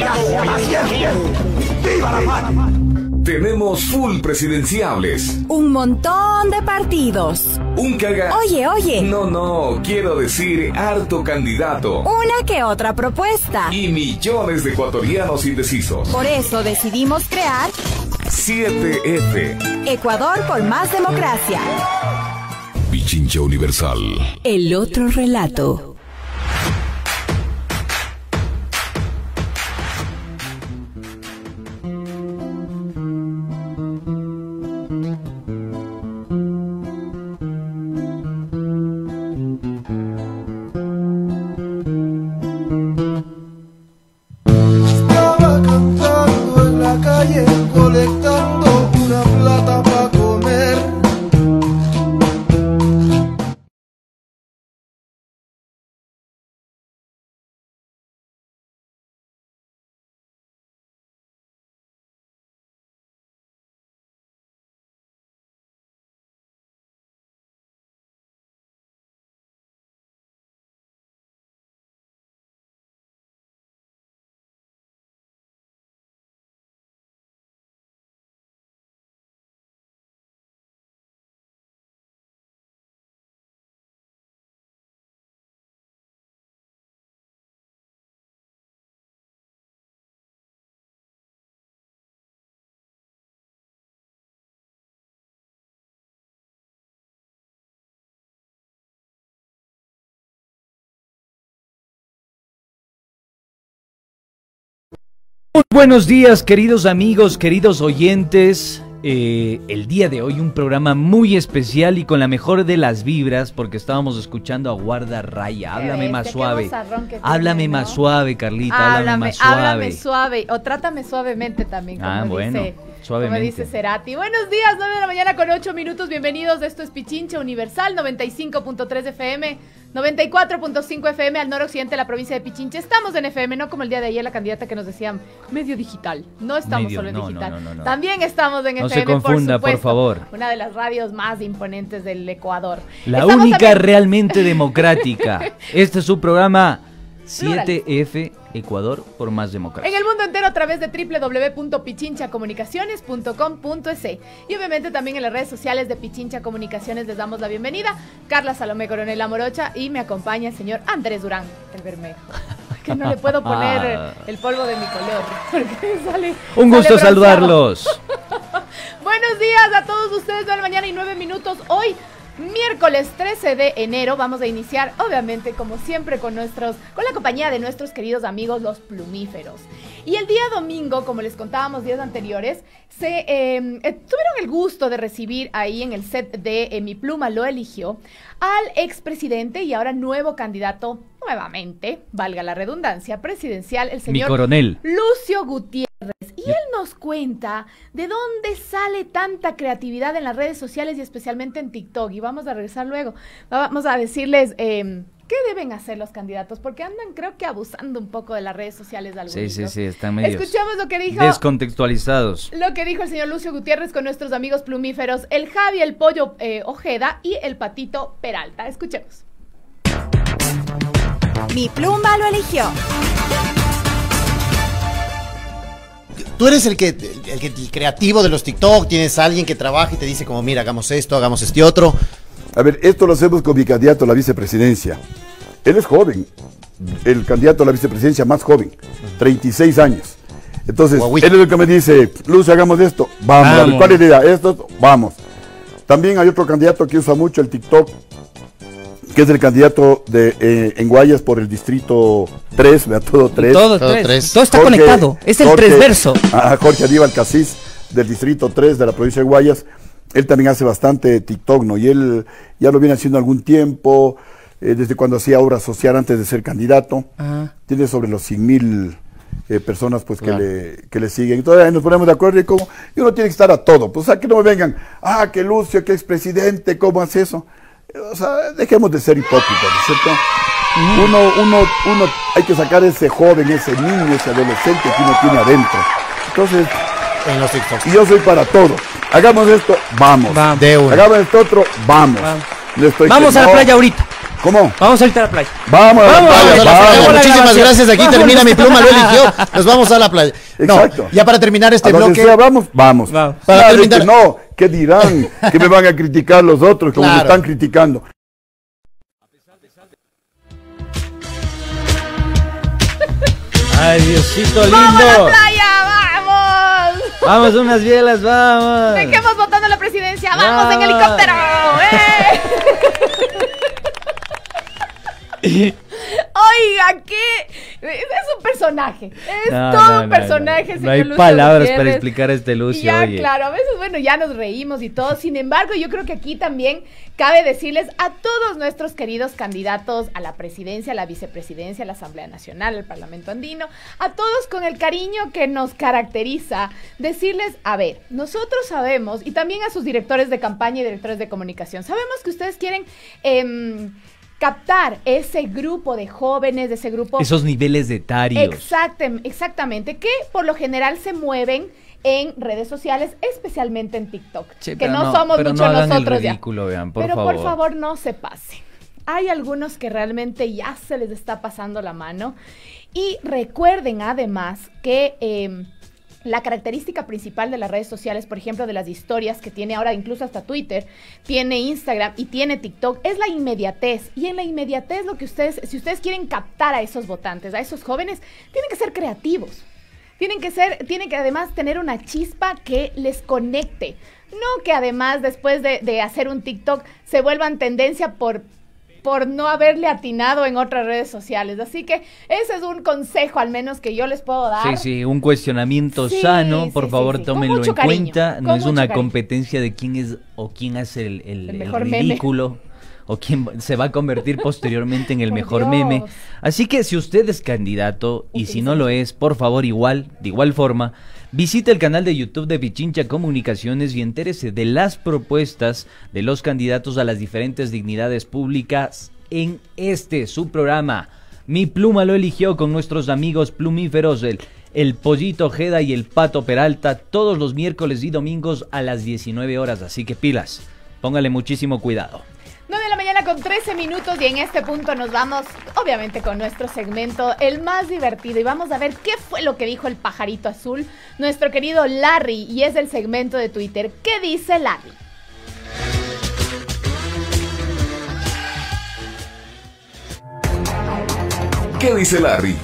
Así es bien. ¡Viva la patria! Tenemos full presidenciables. Un montón de partidos. Un caga... Oye. No, quiero decir harto candidato. Una que otra propuesta. Y millones de ecuatorianos indecisos. Por eso decidimos crear 7F. Ecuador por más democracia. Pichincha Universal. El otro relato. Colectando una plata para comer. Muy buenos días, queridos amigos, queridos oyentes. El día de hoy un programa muy especial y con la mejor de las vibras porque estábamos escuchando a Guarda Raya. Háblame más suave. Háblame más suave, Carlita. Háblame más suave. Háblame suave o trátame suavemente también, como dice, suavemente. Como dice Cerati. Buenos días, 9 de la mañana con 8 minutos. Bienvenidos. Esto es Pichincha Universal, 95.3 FM, 94.5 FM al noroccidente de la provincia de Pichincha. Estamos en FM, no como el día de ayer la candidata que nos decía medio digital. No estamos solo en digital. No. También estamos en FM. No se confunda, por favor. Una de las radios más imponentes del Ecuador. La única realmente democrática. Este es su programa 7F Ecuador por más democracia. En el mundo entero a través de www.pichinchacomunicaciones.com.es y obviamente también en las redes sociales de Pichincha Comunicaciones. Les damos la bienvenida. Carla Salomé Coronel Amorocha y me acompaña el señor Andrés Durán, el Bermejo. Que no le puedo poner el polvo de mi color porque un gusto saludarlos. Buenos días a todos ustedes. De la mañana y 9 minutos. Hoy miércoles 13 de enero vamos a iniciar, obviamente, como siempre, con la compañía de nuestros queridos amigos, los plumíferos. Y el día domingo, como les contábamos días anteriores, tuvieron el gusto de recibir ahí en el set de Mi Pluma lo eligió al expresidente y ahora nuevo candidato, nuevamente, valga la redundancia, presidencial, el señor coronel Lucio Gutiérrez. Y él nos cuenta de dónde sale tanta creatividad en las redes sociales y especialmente en TikTok. Y vamos a regresar luego. Vamos a decirles qué deben hacer los candidatos, porque andan, creo que, abusando un poco de las redes sociales de algunos. Sí, están medio Escuchamos lo que dijo, descontextualizados. Lo que dijo el señor Lucio Gutiérrez con nuestros amigos plumíferos, el Javi, el Pollo Ojeda y el Patito Peralta. Escuchemos. Mi Pluma lo eligió. Tú eres el creativo de los TikTok, tienes a alguien que trabaja y te dice como, mira, hagamos esto, hagamos este otro. A ver, esto lo hacemos con mi candidato a la vicepresidencia. Él es joven, el candidato a la vicepresidencia más joven, 36 años. Entonces, él es el que me dice, Luz, hagamos esto, vamos. ¿Cuál es la idea? Esto, vamos. También hay otro candidato que usa mucho el TikTok, que es el candidato en Guayas por el distrito 3, todo 3. Todo está conectado, es el transverso. Jorge Aníbal Casís, del distrito 3 de la provincia de Guayas. Él también hace bastante TikTok, ¿no? Y él ya lo viene haciendo algún tiempo, desde cuando hacía obra social antes de ser candidato. Tiene sobre los 100,000 personas pues que le siguen. Entonces ahí nos ponemos de acuerdo y uno tiene que estar a todo. Pues, o sea, que no me vengan, que Lucio, que expresidente, ¿cómo hace eso? O sea, dejemos de ser hipócritas, ¿no es cierto? Uno hay que sacar ese joven, ese niño, ese adolescente que uno tiene adentro. Entonces, y yo soy para todo. Hagamos esto, vamos. De una. Hagamos esto otro, vamos. Vamos a la playa ahorita. ¿Cómo? Vamos ahorita a la playa. Vamos a la Vamos, playa, Vamos a la playa. vamos. Muchísimas gracias. Aquí termina Mi Pluma lo eligió. Nos vamos a la playa. No, Exacto. ya para terminar este A donde bloque. sea, vamos. Vamos. Para Nada de terminar- que no, ¿qué dirán? Que me van a criticar los otros, como Claro. me están criticando. Ay, Diosito lindo. ¡Vamos a la playa! ¡Vamos! Vamos, unas bielas, vamos. Dejemos votando la presidencia. ¡Vamos en Vamos. helicóptero! Oiga, ¿qué? Es un personaje. Es No, todo no, un no, personaje. no. No señor hay Lucio palabras Gutiérrez. para explicar a este Lucio, Y ya, oye. claro, a veces, bueno, ya nos reímos y todo. Sin embargo, yo creo que aquí también cabe decirles a todos nuestros queridos candidatos a la presidencia, a la vicepresidencia, a la Asamblea Nacional, al Parlamento Andino, a todos con el cariño que nos caracteriza, decirles, a ver, nosotros sabemos, y también a sus directores de campaña y directores de comunicación, sabemos que ustedes quieren captar ese grupo de jóvenes, de ese grupo... Esos niveles de etarios. Exactamente, que por lo general se mueven en redes sociales, especialmente en TikTok, Sí, que pero no somos pero mucho no hagan nosotros el ya. ridículo, vean, por Pero favor. por favor no se pasen. Hay algunos que realmente ya se les está pasando la mano. Y recuerden además que la característica principal de las redes sociales, por ejemplo, de las historias que tiene ahora incluso hasta Twitter, tiene Instagram y tiene TikTok, es la inmediatez. Y en la inmediatez lo que ustedes, si ustedes quieren captar a esos votantes, a esos jóvenes, tienen que ser creativos. Tienen que además tener una chispa que les conecte. No que además después de hacer un TikTok se vuelvan tendencia por no haberle atinado en otras redes sociales. Así que ese es un consejo al menos que yo les puedo dar. Sí, un cuestionamiento Sí, sano, sí, por sí, favor, sí. Con tómenlo mucho en cariño, cuenta. con No es mucho una cariño. competencia de quién es o quién hace el mejor meme. ridículo o quién se va a convertir posteriormente en el Por mejor Dios. meme. Así que si usted es candidato y si no lo es, por favor, de igual forma, visite el canal de YouTube de Pichincha Comunicaciones y entérese de las propuestas de los candidatos a las diferentes dignidades públicas en su programa. Mi Pluma lo eligió con nuestros amigos plumíferos, el Pollito Ojeda y el Pato Peralta, todos los miércoles y domingos a las 19 horas. Así que pilas, póngale muchísimo cuidado. 9 de la mañana con 13 minutos y en este punto nos vamos, obviamente, con nuestro segmento, el más divertido. Y vamos a ver qué fue lo que dijo el pajarito azul, nuestro querido Larry, y es el segmento de Twitter. ¿Qué dice Larry? ¿Qué dice Larry?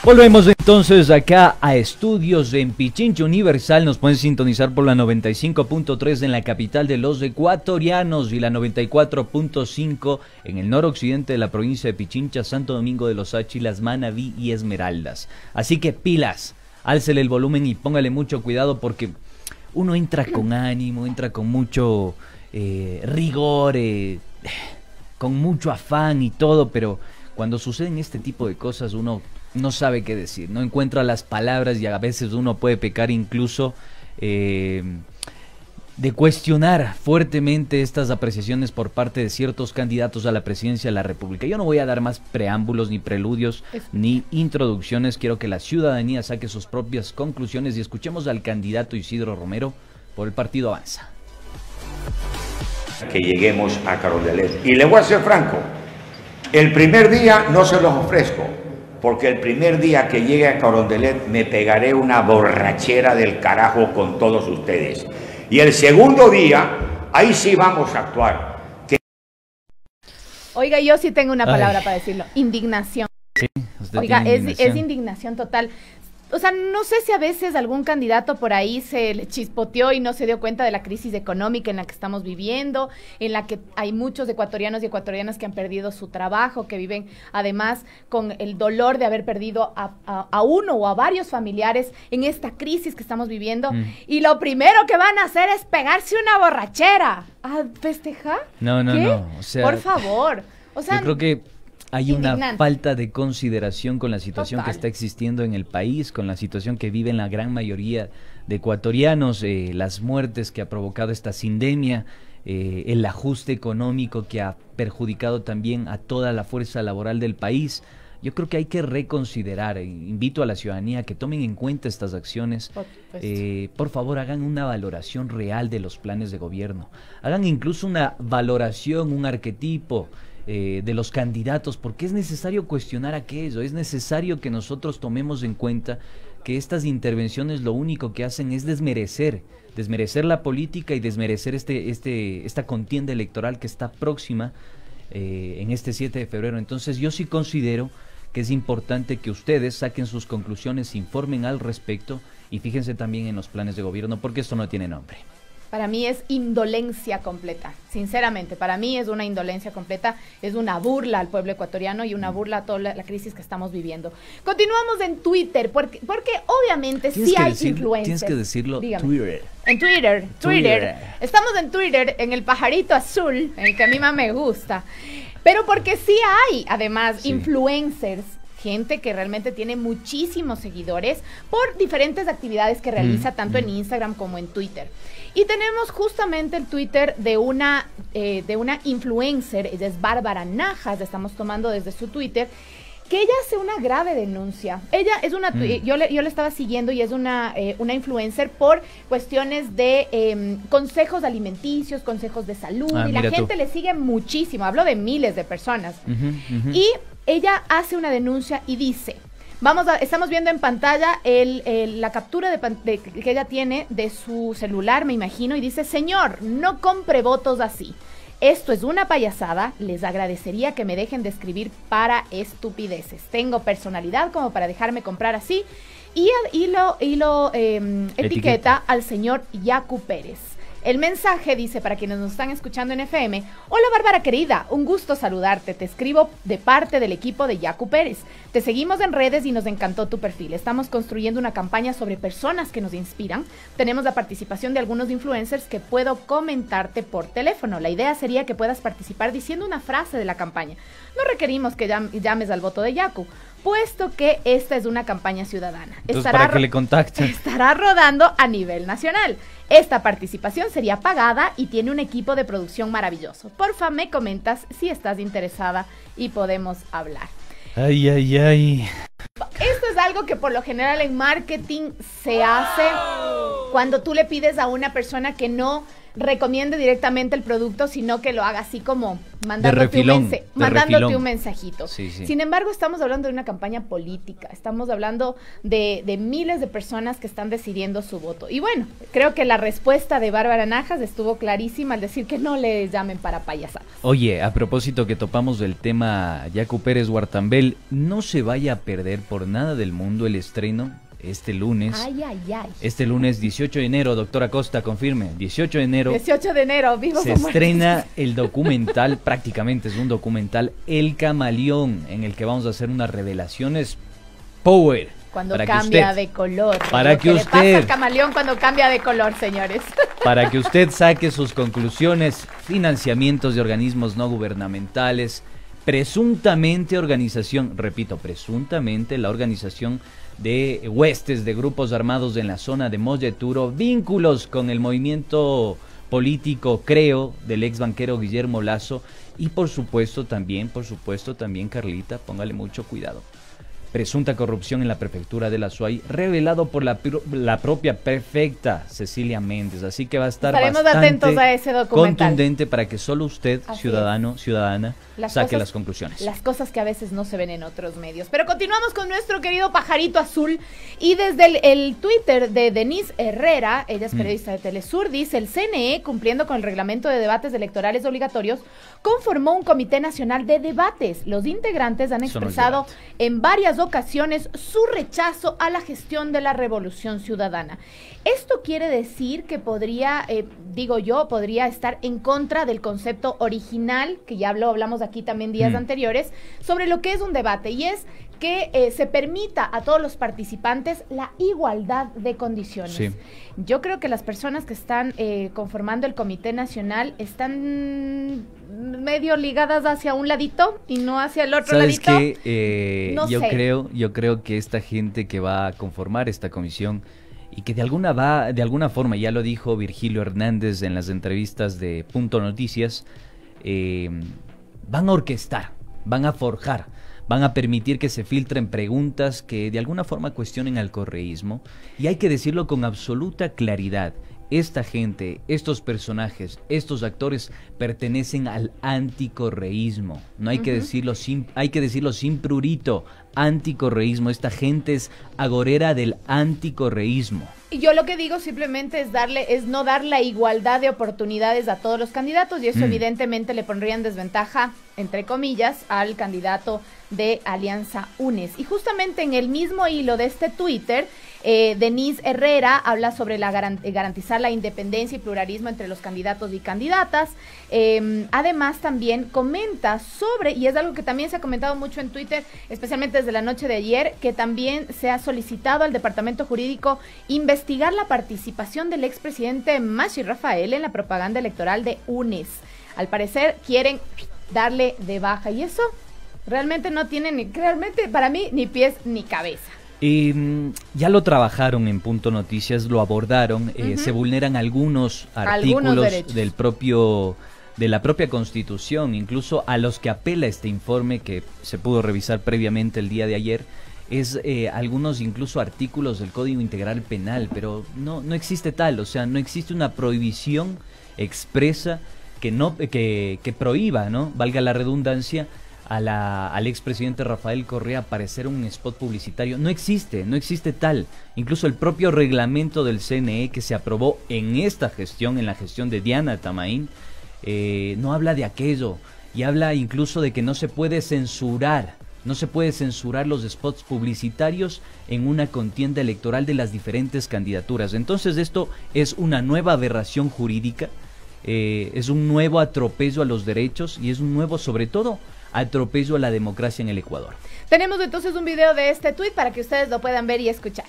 Volvemos entonces acá a estudios en Pichincha Universal. Nos pueden sintonizar por la 95.3 en la capital de los ecuatorianos y la 94.5 en el noroccidente de la provincia de Pichincha, Santo Domingo de los Áchilas, Manabí y Esmeraldas. Así que pilas, álcele el volumen y póngale mucho cuidado porque uno entra con ánimo, entra con mucho rigor, con mucho afán y todo, pero cuando suceden este tipo de cosas uno no sabe qué decir, no encuentra las palabras y a veces uno puede pecar incluso de cuestionar fuertemente estas apreciaciones por parte de ciertos candidatos a la presidencia de la República. Yo no voy a dar más preámbulos, ni preludios, ni introducciones. Quiero que la ciudadanía saque sus propias conclusiones y escuchemos al candidato Isidro Romero por el Partido Avanza. Que lleguemos a Carondelet. Y le voy a ser franco, el primer día no se los ofrezco, porque el primer día que llegue a Carondelet me pegaré una borrachera del carajo con todos ustedes. Y el segundo día, ahí sí vamos a actuar. Oiga, yo sí tengo una palabra para decirlo. Indignación. Sí, usted Oiga, tiene es indignación. indignación total. O sea, no sé si a veces algún candidato por ahí se le chispoteó y no se dio cuenta de la crisis económica en la que estamos viviendo, en la que hay muchos ecuatorianos y ecuatorianas que han perdido su trabajo, que viven además con el dolor de haber perdido a uno o a varios familiares en esta crisis que estamos viviendo. Y lo primero que van a hacer es pegarse una borrachera. ¿A festejar? No, ¿Qué? o sea, por favor. O sea, yo creo que hay una indignante. falta de consideración con la situación Total. que está existiendo en el país, con la situación que viven la gran mayoría de ecuatorianos, las muertes que ha provocado esta sindemia, el ajuste económico que ha perjudicado también a toda la fuerza laboral del país. Yo creo que hay que reconsiderar, invito a la ciudadanía a que tomen en cuenta estas acciones. Por favor, hagan una valoración real de los planes de gobierno. Hagan incluso una valoración, un arquetipo de los candidatos, porque es necesario cuestionar aquello, es necesario que nosotros tomemos en cuenta que estas intervenciones lo único que hacen es desmerecer la política y desmerecer esta contienda electoral que está próxima en este 7 de febrero. Entonces yo sí considero que es importante que ustedes saquen sus conclusiones, informen al respecto y fíjense también en los planes de gobierno, porque esto no tiene nombre. Para mí es indolencia completa, sinceramente, para mí es una indolencia completa, es una burla al pueblo ecuatoriano y una burla a toda la crisis que estamos viviendo. Continuamos en Twitter, porque obviamente sí hay influencers. Tienes que decirlo. Dígame. Twitter. En Twitter. Estamos en Twitter, en el pajarito azul, el que a mí más me gusta. Pero porque sí hay, además, influencers, gente que realmente tiene muchísimos seguidores por diferentes actividades que realiza tanto en Instagram como en Twitter. Y tenemos justamente el Twitter de una influencer, ella es Bárbara Najas, estamos tomando desde su Twitter, que ella hace una grave denuncia. Ella es una, yo le estaba siguiendo y es una influencer por cuestiones de consejos alimenticios, consejos de salud, y la gente le sigue muchísimo, hablo de miles de personas. Y ella hace una denuncia y dice, estamos viendo en pantalla la captura que ella tiene de su celular, me imagino, y dice: señor, no compre votos así. Esto es una payasada, les agradecería que me dejen de escribir para estupideces. Tengo personalidad como para dejarme comprar así. Y lo etiqueta al señor Yacu Pérez. El mensaje dice, para quienes nos están escuchando en FM: hola Bárbara querida, un gusto saludarte, te escribo de parte del equipo de Yacu Pérez. Te seguimos en redes y nos encantó tu perfil. Estamos construyendo una campaña sobre personas que nos inspiran. Tenemos la participación de algunos influencers que puedo comentarte por teléfono. La idea sería que puedas participar diciendo una frase de la campaña. No requerimos que llames al voto de Yacu, puesto que esta es una campaña ciudadana. Entonces, para que le contacten. Estará rodando a nivel nacional. Esta participación sería pagada y tiene un equipo de producción maravilloso. Porfa, me comentas si estás interesada y podemos hablar. Ay, ay, ay. Esto es algo que por lo general en marketing se hace cuando tú le pides a una persona que no recomiende directamente el producto, sino que lo haga así como mandándote un mensajito. Sí, sí. Sin embargo, estamos hablando de una campaña política, estamos hablando de miles de personas que están decidiendo su voto. Y bueno, creo que la respuesta de Bárbara Najas estuvo clarísima al decir que no le llamen para payasadas. Oye, a propósito que topamos del tema Yacu Pérez Huartambel, no se vaya a perder por nada del mundo el estreno este lunes. Este lunes 18 de enero, doctora Costa, confirme, 18 de enero. 18 de enero, vivos se estrena el documental, prácticamente es un documental, El Camaleón, en el que vamos a hacer unas revelaciones power. Cuando cambia de color. Para que usted... pasa al camaleón cuando cambia de color, señores. Para que usted saque sus conclusiones, financiamientos de organismos no gubernamentales, presuntamente la organización de huestes de grupos armados en la zona de Molleturo, vínculos con el movimiento político, creo, del ex banquero Guillermo Lazo, y por supuesto también, Carlita, póngale mucho cuidado, presunta corrupción en la prefectura de la Azuay, revelado por la propia prefecta Cecilia Méndez. Así que va a estar estaremos atentos a ese documental, contundente, para que solo usted, ciudadana, saque las conclusiones. Las cosas que a veces no se ven en otros medios. Pero continuamos con nuestro querido pajarito azul, y desde el Twitter de Denise Herrera, ella es periodista de Telesur, dice: el CNE, cumpliendo con el reglamento de debates electorales obligatorios, conformó un comité nacional de debates. Los integrantes han expresado en varias ocasiones su rechazo a la gestión de la Revolución Ciudadana. Esto quiere decir que podría estar en contra del concepto original, que ya hablamos aquí también días anteriores, sobre lo que es un debate, y es que se permita a todos los participantes la igualdad de condiciones. Sí. Yo creo que las personas que están conformando el Comité Nacional están medio ligadas hacia un ladito y no hacia el otro ladito. ¿Sabes qué? Yo creo que esta gente que va a conformar esta comisión, y que de alguna forma, ya lo dijo Virgilio Hernández en las entrevistas de Punto Noticias, van a orquestar, van a forjar, van a permitir que se filtren preguntas que de alguna forma cuestionen al correísmo, y hay que decirlo con absoluta claridad. Esta gente, estos personajes, estos actores pertenecen al anticorreísmo. No hay que decirlo sin prurito, anticorreísmo. Esta gente es agorera del anticorreísmo. Y yo lo que digo simplemente es no dar la igualdad de oportunidades a todos los candidatos, y eso evidentemente le pondría en desventaja, entre comillas, al candidato de Alianza UNES. Y justamente en el mismo hilo de este Twitter, Denise Herrera habla sobre garantizar la independencia y pluralismo entre los candidatos y candidatas. Además también comenta sobre, y es algo que también se ha comentado mucho en Twitter, especialmente desde la noche de ayer, que también se ha solicitado al Departamento Jurídico investigar la participación del expresidente Mashi Rafael en la propaganda electoral de UNES. Al parecer quieren darle de baja, y eso realmente no tiene realmente para mí ni pies ni cabeza. Ya lo trabajaron en Punto Noticias, lo abordaron, se vulneran algunos artículos de la propia Constitución, incluso a los que apela este informe que se pudo revisar previamente el día de ayer, algunos incluso artículos del Código Integral Penal, pero no existe tal, o sea, no existe una prohibición expresa que prohíba, ¿no? Valga la redundancia, al expresidente Rafael Correa aparecer un spot publicitario. No existe tal. Incluso el propio reglamento del CNE que se aprobó en esta gestión, en la gestión de Diana Tamaín, no habla de aquello, y habla incluso de que no se puede censurar los spots publicitarios en una contienda electoral de las diferentes candidaturas. Entonces esto es una nueva aberración jurídica, es un nuevo atropello a los derechos, y es un nuevo, sobre todo, atropello a la democracia en el Ecuador. Tenemos entonces un video de este tuit para que ustedes lo puedan ver y escuchar.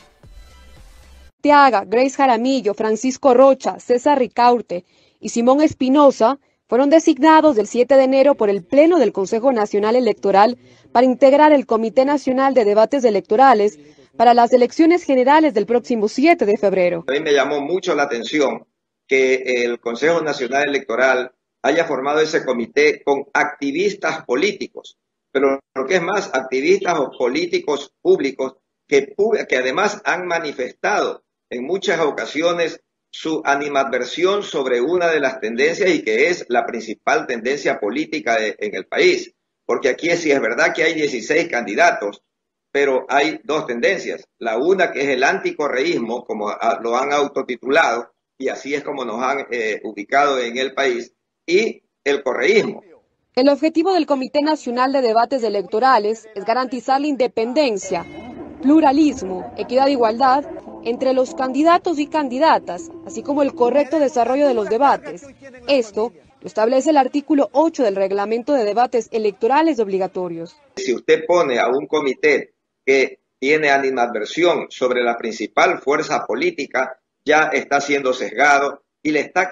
Teaga, Grace Jaramillo, Francisco Rocha, César Ricaurte y Simón Espinosa fueron designados el 7 de enero por el Pleno del Consejo Nacional Electoral para integrar el Comité Nacional de Debates Electorales para las elecciones generales del próximo 7 de febrero. A mí me llamó mucho la atención que el Consejo Nacional Electoral haya formado ese comité con activistas políticos, pero lo que es más, activistas o políticos públicos que además han manifestado en muchas ocasiones su animadversión sobre una de las tendencias, y que es la principal tendencia política en el país. Porque aquí sí es verdad que hay 16 candidatos, pero hay dos tendencias. La una, que es el anticorreísmo, como lo han autotitulado, y así es como nos han ubicado en el país, y el correísmo. El objetivo del Comité Nacional de Debates Electorales es garantizar la independencia, pluralismo, equidad e igualdad entre los candidatos y candidatas, así como el correcto desarrollo de los debates. Esto lo establece el artículo 8 del Reglamento de Debates Electorales Obligatorios. Si usted pone a un comité que tiene animadversión sobre la principal fuerza política, ya está siendo sesgado y le está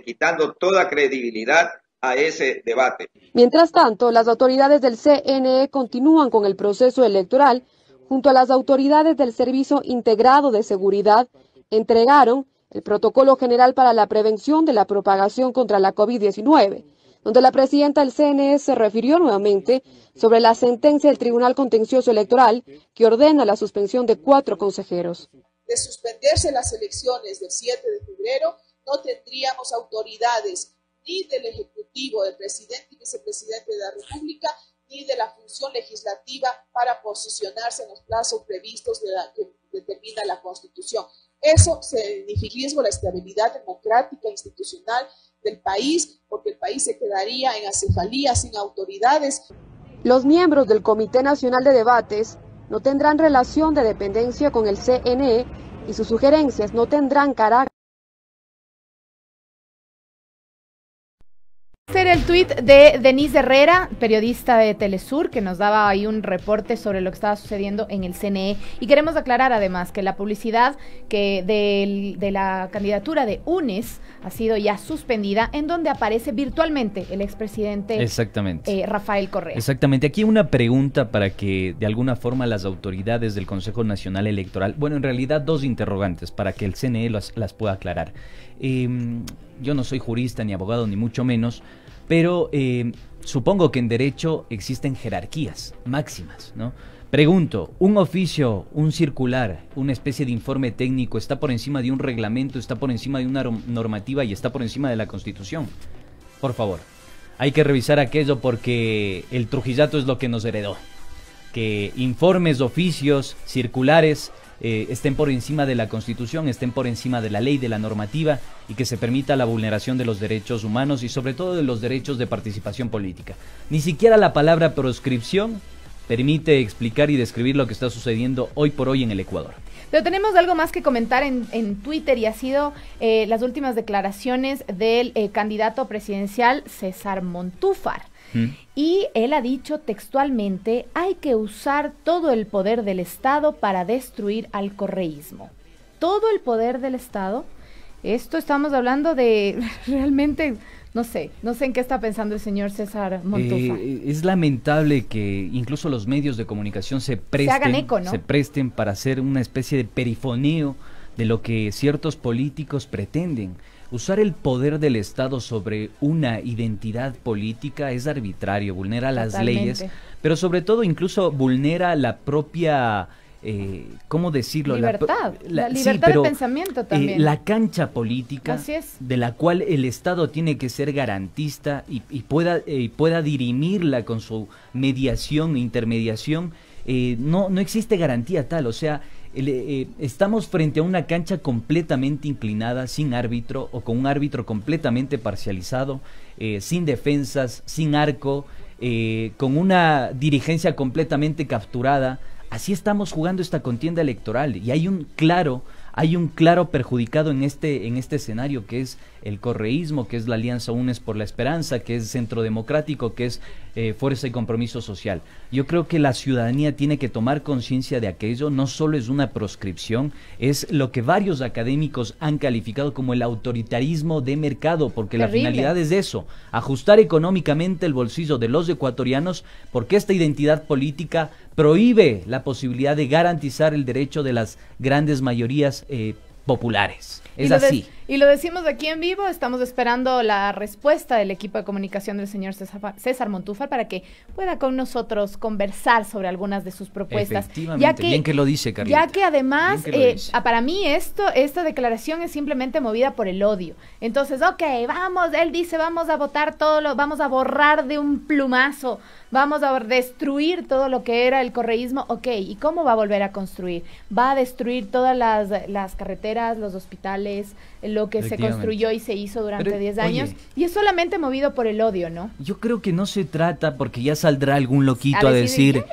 quitando toda credibilidad a ese debate. Mientras tanto, las autoridades del CNE continúan con el proceso electoral. Junto a las autoridades del Servicio Integrado de Seguridad, entregaron el Protocolo General para la Prevención de la Propagación contra la COVID-19, donde la presidenta del CNE se refirió nuevamente sobre la sentencia del Tribunal Contencioso Electoral que ordena la suspensión de 4 consejeros. De suspenderse las elecciones del 7 de febrero, no tendríamos autoridades ni del Ejecutivo, del presidente y vicepresidente de la República, ni de la función legislativa para posicionarse en los plazos previstos que determina la Constitución. Eso significa riesgo la estabilidad democrática e institucional del país, porque el país se quedaría en acefalía sin autoridades. Los miembros del Comité Nacional de Debates no tendrán relación de dependencia con el CNE y sus sugerencias no tendrán carácter. Este era el tuit de Denise Herrera, periodista de Telesur, que nos daba ahí un reporte sobre lo que estaba sucediendo en el CNE. Y queremos aclarar además que la publicidad de la candidatura de UNES ha sido ya suspendida, en donde aparece virtualmente el expresidente Rafael Correa. Exactamente. Aquí una pregunta para que de alguna forma las autoridades del Consejo Nacional Electoral, bueno, en realidad 2 interrogantes para que el CNE las pueda aclarar. Yo no soy jurista ni abogado ni mucho menos, pero supongo que en derecho existen jerarquías máximas, ¿no? Pregunto, ¿un oficio, un circular, una especie de informe técnico está por encima de un reglamento, está por encima de una normativa y está por encima de la Constitución? Por favor, hay que revisar aquello porque el trujillato es lo que nos heredó. Que informes, oficios, circulares estén por encima de la Constitución, estén por encima de la ley, de la normativa y que se permita la vulneración de los derechos humanos y sobre todo de los derechos de participación política. Ni siquiera la palabra proscripción permite explicar y describir lo que está sucediendo hoy por hoy en el Ecuador. Pero tenemos algo más que comentar en Twitter y ha sido las últimas declaraciones del candidato presidencial César Montúfar. Y él ha dicho textualmente, hay que usar todo el poder del Estado para destruir al correísmo. Todo el poder del Estado. Esto estamos hablando de realmente... No sé en qué está pensando el señor César Montúfar. Es lamentable que incluso los medios de comunicación se hagan eco, ¿no? se presten para hacer una especie de perifoneo de lo que ciertos políticos pretenden. Usar el poder del Estado sobre una identidad política es arbitrario, vulnera las leyes, pero sobre todo incluso vulnera la propia... ¿cómo decirlo? Libertad, la libertad de pensamiento también. La cancha política de la cual el Estado tiene que ser garantista y pueda dirimirla con su mediación e intermediación. No existe garantía tal, o sea, estamos frente a una cancha completamente inclinada, sin árbitro o con un árbitro completamente parcializado, sin defensas, sin arco, con una dirigencia completamente capturada. Así estamos jugando esta contienda electoral y hay un claro perjudicado en este escenario, que es el correísmo, que es la Alianza Unes por la Esperanza, que es Centro Democrático, que es Fuerza y Compromiso Social. Yo creo que la ciudadanía tiene que tomar conciencia de aquello. No solo es una proscripción, es lo que varios académicos han calificado como el autoritarismo de mercado, porque la finalidad es eso, ajustar económicamente el bolsillo de los ecuatorianos, porque esta identidad política prohíbe la posibilidad de garantizar el derecho de las grandes mayorías populares. Es así. Y lo decimos aquí en vivo, estamos esperando la respuesta del equipo de comunicación del señor César Montúfar para que pueda con nosotros conversar sobre algunas de sus propuestas. Efectivamente, bien que lo dice, Carlita. Ya que además, para mí esta declaración es simplemente movida por el odio. Entonces, él dice, vamos a votar vamos a borrar de un plumazo, vamos a destruir todo lo que era el correísmo. ¿Y cómo va a volver a construir? Va a destruir todas las carreteras, los hospitales, lo que se construyó y se hizo durante 10 años, y es solamente movido por el odio, ¿no? Yo creo que no se trata, porque ya saldrá algún loquito a decir,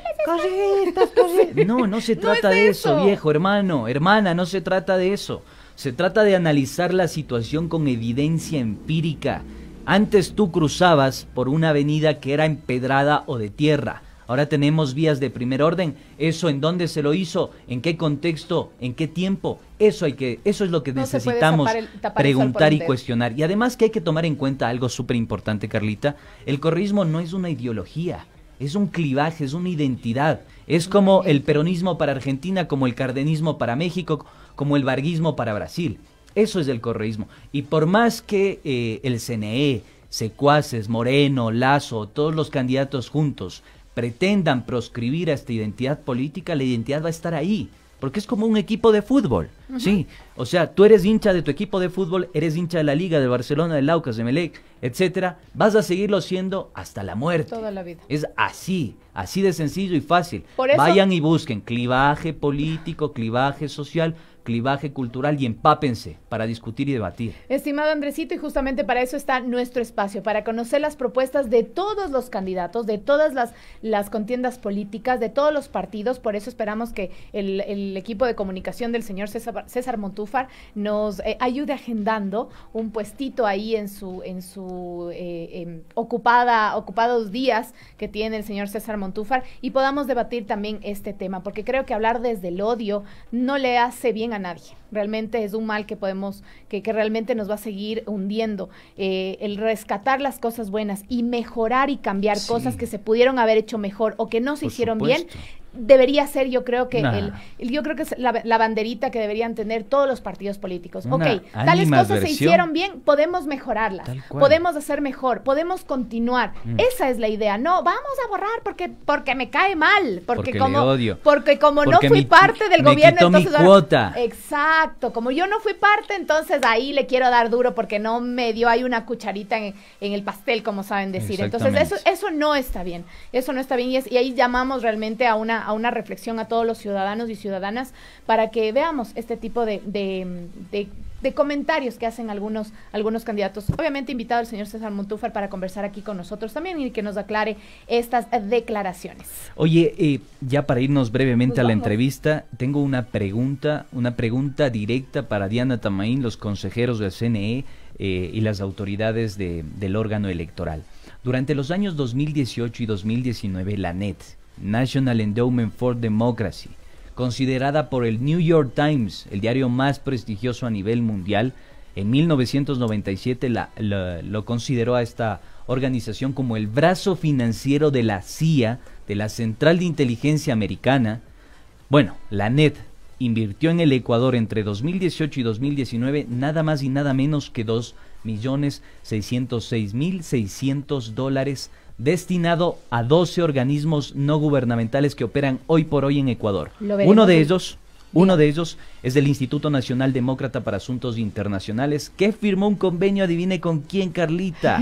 no se trata de eso, viejo, hermana, no se trata de eso. Se trata de analizar la situación con evidencia empírica. Antes tú cruzabas por una avenida que era empedrada o de tierra. Ahora tenemos vías de primer orden. ¿Eso en dónde se lo hizo? ¿En qué contexto? ¿En qué tiempo? Eso es lo que necesitamos preguntar y cuestionar. Y además que hay que tomar en cuenta algo súper importante, Carlita. El correísmo no es una ideología, es un clivaje, es una identidad. Es como el peronismo para Argentina, como el cardenismo para México, como el varguismo para Brasil. Eso es el correísmo. Y por más que el CNE, Secuaces, Moreno, Lazo, todos los candidatos juntos pretendan proscribir a esta identidad política, la identidad va a estar ahí, porque es como un equipo de fútbol, ¿sí? O sea, tú eres hincha de tu equipo de fútbol, eres hincha de la Liga, de Barcelona, del Aucas, de Emelec, etcétera, vas a seguirlo siendo hasta la muerte. Toda la vida. Es así de sencillo y fácil. Por eso, vayan y busquen clivaje político, clivaje social, clivaje cultural y empápense para discutir y debatir. Estimado Andresito, y justamente para eso está nuestro espacio, para conocer las propuestas de todos los candidatos, de todas las contiendas políticas, de todos los partidos. Por eso esperamos que el equipo de comunicación del señor César Montúfar nos ayude agendando un puestito ahí en su ocupados días que tiene el señor César Montúfar, y podamos debatir también este tema, porque creo que hablar desde el odio no le hace bien a nadie. Realmente es un mal que realmente nos va a seguir hundiendo. El rescatar las cosas buenas y mejorar y cambiar cosas que se pudieron haber hecho mejor o que no se hicieron bien, debería ser, yo creo que Nah. yo creo que es la banderita que deberían tener todos los partidos políticos. Una Ok, tales cosas se animadversión. hicieron bien, podemos mejorarlas, Tal cual. podemos hacer mejor, podemos continuar. Esa es la idea. No, vamos a borrar porque me cae mal, Porque le como odio. Porque como Porque no fui parte del me gobierno, quitó mi entonces cuota. Exacto, como yo no fui parte, entonces ahí le quiero dar duro porque no me dio ahí una cucharita en el pastel, como saben decir. Entonces eso no está bien, eso no está bien y ahí llamamos realmente a una reflexión a todos los ciudadanos y ciudadanas para que veamos este tipo de comentarios que hacen algunos candidatos. Obviamente invitado el señor César Montúfar para conversar aquí con nosotros también y que nos aclare estas declaraciones. Oye, ya para irnos brevemente a la entrevista, tengo una pregunta directa para Diana Tamaín, los consejeros del CNE y las autoridades del órgano electoral. Durante los años 2018 y 2019, la NED, National Endowment for Democracy, considerada por el New York Times, el diario más prestigioso a nivel mundial, en 1997 lo consideró a esta organización como el brazo financiero de la CIA, de la Central de Inteligencia Americana. Bueno, la NED invirtió en el Ecuador entre 2018 y 2019 nada más y nada menos que $2.606.600 destinado a 12 organismos no gubernamentales que operan hoy por hoy en Ecuador. Uno de ellos es el Instituto Nacional Demócrata para Asuntos Internacionales, que firmó un convenio, adivine con quién, Carlita.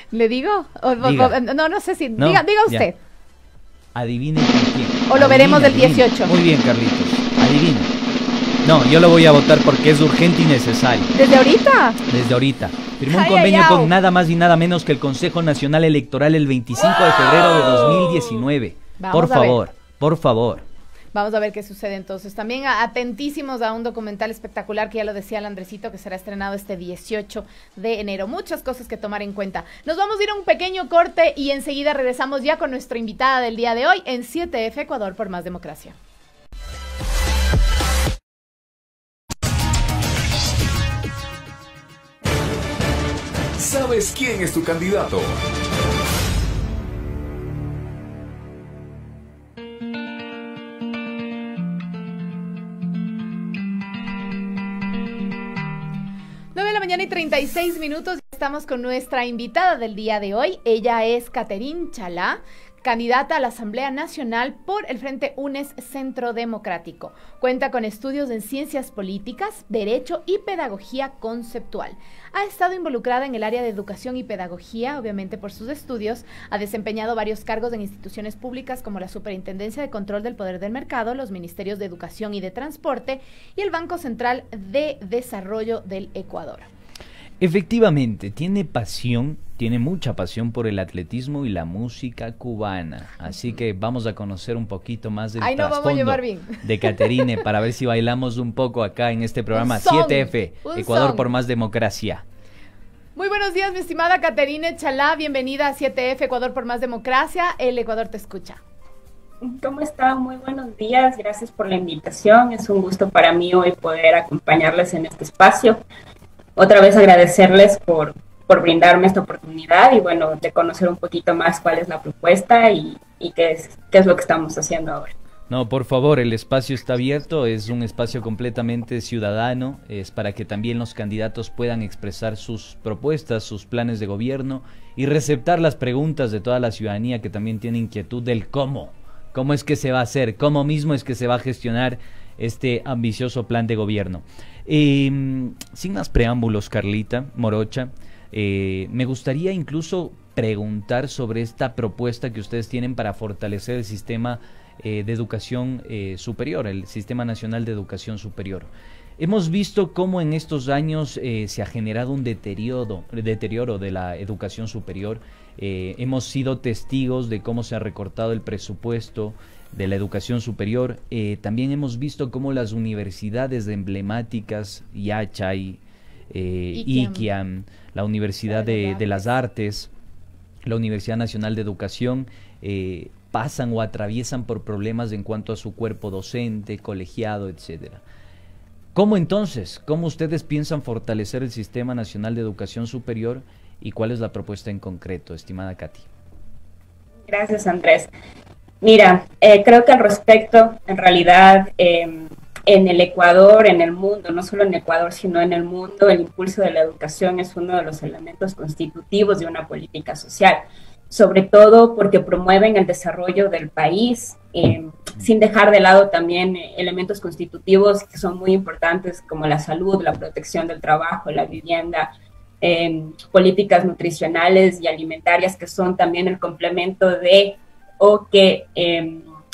¿Le digo? No sé si... No, diga usted. Ya. Adivine con quién. O lo veremos del 18. Muy bien, Carlitos. Adivina. No, yo lo voy a votar porque es urgente y necesario. ¿Desde ahorita? Desde ahorita. Firmó un convenio con nada más y nada menos que el Consejo Nacional Electoral el 25 de febrero de 2019. Por favor. Vamos a ver qué sucede entonces. También atentísimos a un documental espectacular que ya lo decía el Andresito, que será estrenado este 18 de enero. Muchas cosas que tomar en cuenta. Nos vamos a ir a un pequeño corte y enseguida regresamos ya con nuestra invitada del día de hoy en 7F Ecuador por Más Democracia. ¿Sabes quién es tu candidato? Mañana y 36 minutos, estamos con nuestra invitada del día de hoy. Ella es Catherine Chalá, candidata a la Asamblea Nacional por el Frente UNES Centro Democrático. Cuenta con estudios en Ciencias Políticas, Derecho y Pedagogía Conceptual. Ha estado involucrada en el área de Educación y Pedagogía, obviamente por sus estudios. Ha desempeñado varios cargos en instituciones públicas como la Superintendencia de Control del Poder del Mercado, los Ministerios de Educación y de Transporte y el Banco Central de Desarrollo del Ecuador. Efectivamente, tiene mucha pasión por el atletismo y la música cubana. Así que vamos a conocer un poquito más del trasfondo de Catherine para ver si bailamos un poco acá en este programa 7F, Ecuador por Más Democracia. Muy buenos días, mi estimada Catherine Chalá. Bienvenida a 7F, Ecuador por Más Democracia. El Ecuador te escucha. ¿Cómo están? Muy buenos días. Gracias por la invitación. Es un gusto para mí hoy poder acompañarles en este espacio. Otra vez agradecerles por brindarme esta oportunidad y bueno, de conocer un poquito más cuál es la propuesta y qué es lo que estamos haciendo ahora. No, por favor, el espacio está abierto, es un espacio completamente ciudadano, es para que también los candidatos puedan expresar sus propuestas, sus planes de gobierno y receptar las preguntas de toda la ciudadanía que también tiene inquietud del cómo es que se va a hacer, cómo mismo es que se va a gestionar este ambicioso plan de gobierno. Sin más preámbulos, Carlita Morocha, me gustaría incluso preguntar sobre esta propuesta que ustedes tienen para fortalecer el sistema de educación superior, el Sistema Nacional de Educación Superior. Hemos visto cómo en estos años se ha generado un deterioro de la educación superior. Hemos sido testigos de cómo se ha recortado el presupuesto de la educación superior. También hemos visto cómo las universidades emblemáticas, Yachay, Iquiam, la Universidad de las Artes, la Universidad Nacional de Educación, pasan o atraviesan por problemas en cuanto a su cuerpo docente, colegiado, etcétera. ¿Cómo entonces? ¿Cómo ustedes piensan fortalecer el Sistema Nacional de Educación Superior y cuál es la propuesta en concreto, estimada Katy? Gracias, Andrés. Mira, creo que al respecto, en realidad, en el Ecuador, en el mundo, no solo en Ecuador, sino en el mundo, el impulso de la educación es uno de los elementos constitutivos de una política social, sobre todo porque promueven el desarrollo del país, sin dejar de lado también elementos constitutivos que son muy importantes como la salud, la protección del trabajo, la vivienda, políticas nutricionales y alimentarias que son también el complemento de o que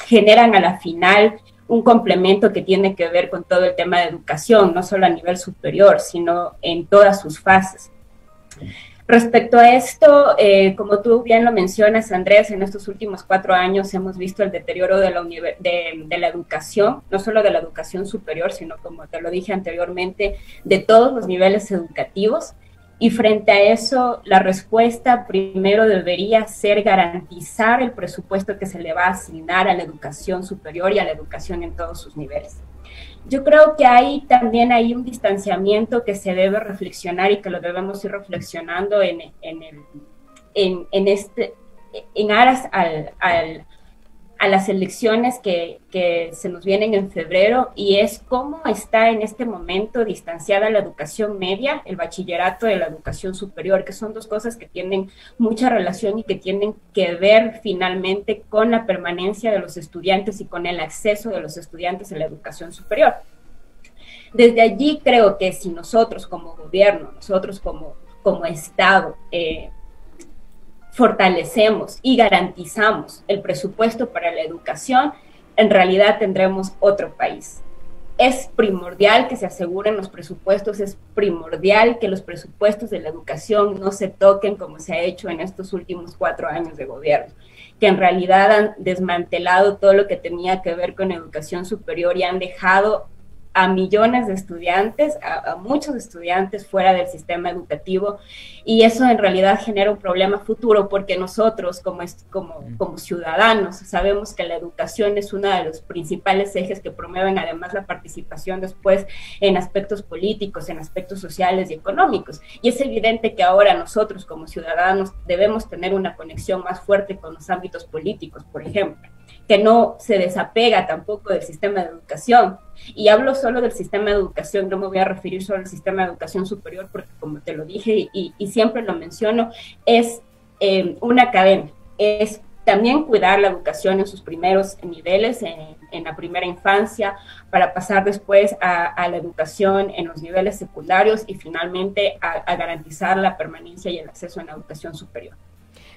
generan a la final un complemento que tiene que ver con todo el tema de educación, no solo a nivel superior, sino en todas sus fases. Respecto a esto, como tú bien lo mencionas, Andrés, en estos últimos 4 años hemos visto el deterioro de la educación, no solo de la educación superior, sino, como te lo dije anteriormente, de todos los niveles educativos. Y frente a eso, la respuesta primero debería ser garantizar el presupuesto que se le va a asignar a la educación superior y a la educación en todos sus niveles. Yo creo que hay también un distanciamiento que se debe reflexionar y que lo debemos ir reflexionando en aras a las elecciones que se nos vienen en febrero, y es cómo está en este momento distanciada la educación media, el bachillerato de la educación superior, que son dos cosas que tienen mucha relación y que tienen que ver finalmente con la permanencia de los estudiantes y con el acceso de los estudiantes a la educación superior. Desde allí creo que si nosotros como gobierno, nosotros como Estado, fortalecemos y garantizamos el presupuesto para la educación, en realidad tendremos otro país. Es primordial que se aseguren los presupuestos, es primordial que los presupuestos de la educación no se toquen como se ha hecho en estos últimos 4 años de gobierno, que en realidad han desmantelado todo lo que tenía que ver con educación superior y han dejado a millones de estudiantes, a muchos estudiantes fuera del sistema educativo, y eso en realidad genera un problema futuro porque nosotros como ciudadanos sabemos que la educación es uno de los principales ejes que promueven además la participación después en aspectos políticos, en aspectos sociales y económicos, y es evidente que ahora nosotros como ciudadanos debemos tener una conexión más fuerte con los ámbitos políticos, por ejemplo, que no se desapega tampoco del sistema de educación. Y hablo solo del sistema de educación, no me voy a referir solo al sistema de educación superior, porque como te lo dije y siempre lo menciono, es una cadena, es también cuidar la educación en sus primeros niveles, en la primera infancia, para pasar después a la educación en los niveles secundarios y finalmente a garantizar la permanencia y el acceso a la educación superior.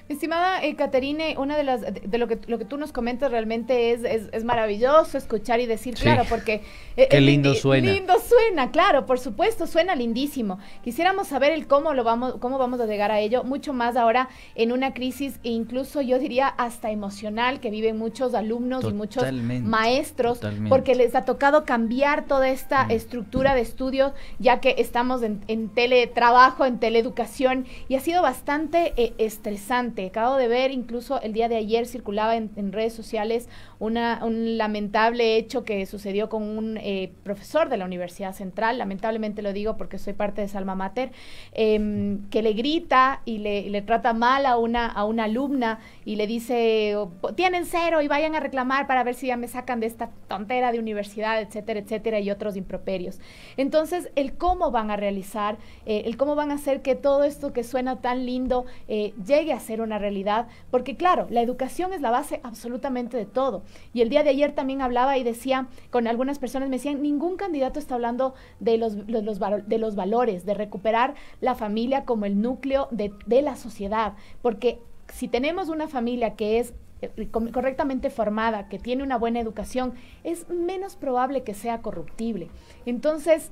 Estimada Caterine, una de lo que tú nos comentas realmente es maravilloso escuchar y decir, sí, claro, porque qué lindo suena. Lindo suena, claro, por supuesto, suena lindísimo. Quisiéramos saber el cómo vamos a llegar a ello, mucho más ahora en una crisis e incluso yo diría hasta emocional que viven muchos alumnos y muchos maestros, porque les ha tocado cambiar toda esta estructura de estudios, ya que estamos en teletrabajo, en teleeducación, y ha sido bastante estresante. Acabo de ver, incluso el día de ayer circulaba en redes sociales un lamentable hecho que sucedió con un profesor de la Universidad Central, lamentablemente lo digo porque soy parte de esa alma mater, que le grita y le trata mal a una alumna y le dice, tienen 0 y vayan a reclamar para ver si ya me sacan de esta tontera de universidad, etcétera, etcétera, y otros improperios. Entonces, el cómo van a realizar, el cómo van a hacer que todo esto que suena tan lindo llegue a ser una realidad, porque claro, la educación es la base absolutamente de todo. Y el día de ayer también hablaba y decía, con algunas personas me decían, ningún candidato está hablando de los valores, de recuperar la familia como el núcleo de la sociedad, porque si tenemos una familia que es correctamente formada, que tiene una buena educación, es menos probable que sea corruptible. Entonces,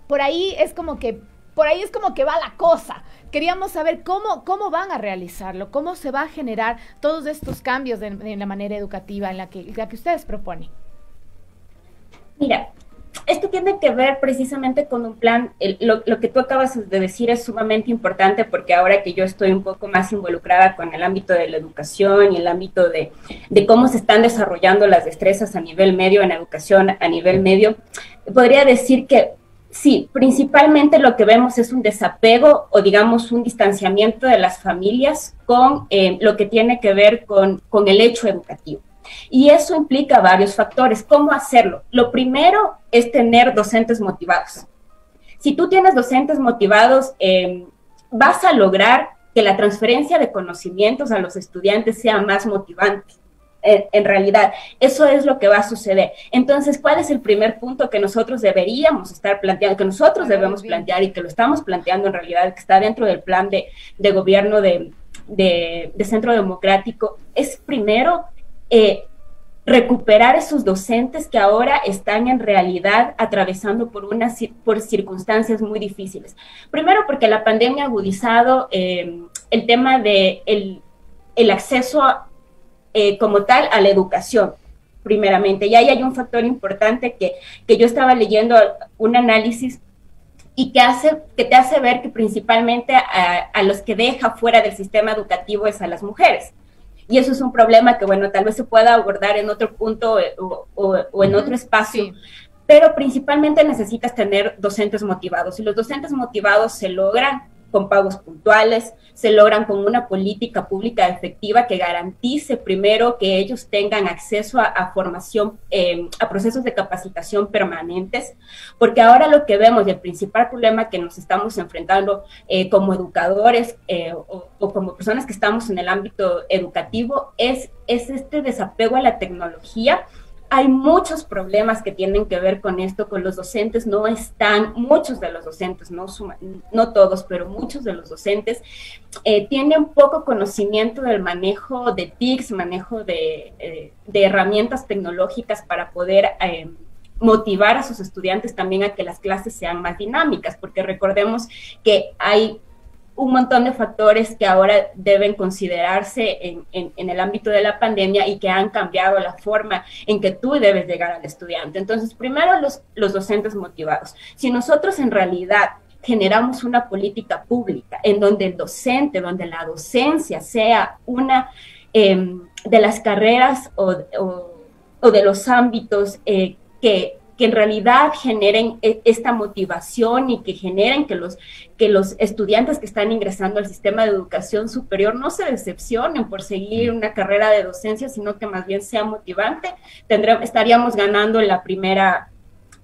por ahí es como que va la cosa. Queríamos saber cómo van a realizarlo, cómo se va a generar todos estos cambios en la manera educativa en la que ustedes proponen. Mira, esto tiene que ver precisamente con un plan, lo que tú acabas de decir es sumamente importante porque ahora que yo estoy un poco más involucrada con el ámbito de la educación y el ámbito de cómo se están desarrollando las destrezas a nivel medio, en educación a nivel medio, podría decir que sí, principalmente lo que vemos es un desapego o digamos un distanciamiento de las familias con lo que tiene que ver con el hecho educativo. Y eso implica varios factores. ¿Cómo hacerlo? Lo primero es tener docentes motivados. Si tú tienes docentes motivados, vas a lograr que la transferencia de conocimientos a los estudiantes sea más motivante. En realidad, eso es lo que va a suceder. Entonces, ¿cuál es el primer punto que nosotros deberíamos estar planteando, que nosotros debemos plantear y que lo estamos planteando en realidad, que está dentro del plan de gobierno de Centro Democrático? Es primero recuperar esos docentes que ahora están en realidad atravesando por circunstancias muy difíciles. Primero porque la pandemia ha agudizado el tema de el acceso como tal a la educación, primeramente. Y ahí hay un factor importante que yo estaba leyendo un análisis y que te hace ver que principalmente a los que deja fuera del sistema educativo es a las mujeres. Y eso es un problema que, bueno, tal vez se pueda abordar en otro punto o en otro espacio, sí. Pero principalmente necesitas tener docentes motivados, y los docentes motivados se logran con pagos puntuales, se logran con una política pública efectiva que garantice primero que ellos tengan acceso a formación, a procesos de capacitación permanentes, porque ahora lo que vemos y el principal problema que nos estamos enfrentando como educadores o como personas que estamos en el ámbito educativo es este desapego a la tecnología. Hay muchos problemas que tienen que ver con esto, con los docentes no están, muchos de los docentes, no todos, pero muchos de los docentes tienen poco conocimiento del manejo de TICs, manejo de herramientas tecnológicas para poder motivar a sus estudiantes también a que las clases sean más dinámicas, porque recordemos que hay un montón de factores que ahora deben considerarse en el ámbito de la pandemia y que han cambiado la forma en que tú debes llegar al estudiante. Entonces, primero los docentes motivados. Si nosotros en realidad generamos una política pública en donde el docente, donde la docencia sea una de las carreras o de los ámbitos que en realidad generen esta motivación y que generen que los estudiantes que están ingresando al sistema de educación superior no se decepcionen por seguir una carrera de docencia, sino que más bien sea motivante, estaríamos ganando la primera